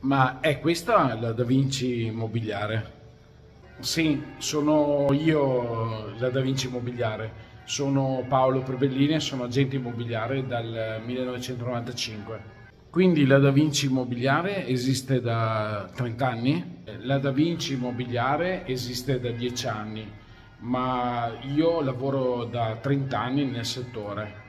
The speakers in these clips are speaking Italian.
Ma è questa la Da Vinci Immobiliare? Sì, sono io la Da Vinci Immobiliare. Sono Paolo Prebellini e sono agente immobiliare dal 1995. Quindi la Da Vinci Immobiliare esiste da 30 anni? La Da Vinci Immobiliare esiste da 10 anni, ma io lavoro da 30 anni nel settore.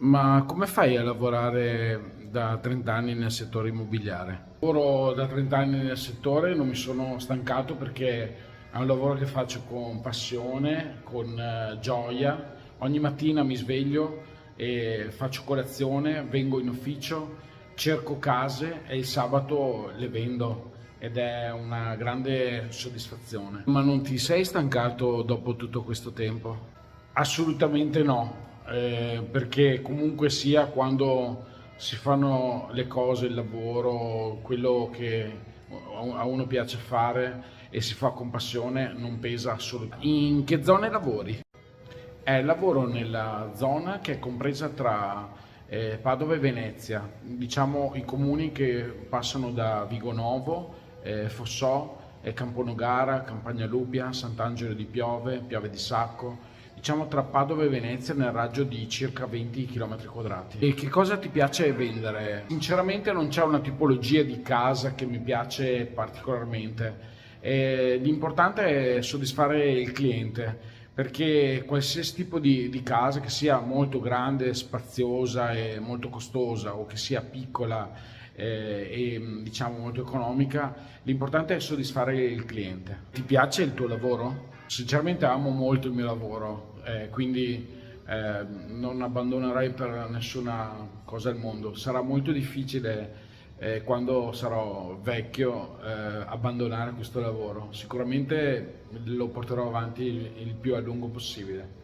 Ma come fai a lavorare da 30 anni nel settore immobiliare? Lavoro da 30 anni nel settore, non mi sono stancato perché è un lavoro che faccio con passione, con gioia. Ogni mattina mi sveglio e faccio colazione, vengo in ufficio, cerco case e il sabato le vendo ed è una grande soddisfazione. Ma non ti sei stancato dopo tutto questo tempo? Assolutamente no, perché comunque sia quando si fanno le cose, il lavoro, quello che a uno piace fare e si fa con passione, non pesa assolutamente. In che zone lavori? Lavoro nella zona che è compresa tra Padova e Venezia, diciamo i comuni che passano da Vigonovo, Fossò, Camponogara, Campagnalupia, Sant'Angelo di Piove, Piave di Sacco, diciamo tra Padova e Venezia nel raggio di circa 20 km quadrati. E che cosa ti piace vendere? Sinceramente non c'è una tipologia di casa che mi piace particolarmente. L'importante è soddisfare il cliente perché qualsiasi tipo di casa, che sia molto grande, spaziosa e molto costosa o che sia piccola e diciamo molto economica, l'importante è soddisfare il cliente. Ti piace il tuo lavoro? Sinceramente amo molto il mio lavoro, quindi non abbandonerei per nessuna cosa al mondo. Sarà molto difficile quando sarò vecchio abbandonare questo lavoro. Sicuramente lo porterò avanti il più a lungo possibile.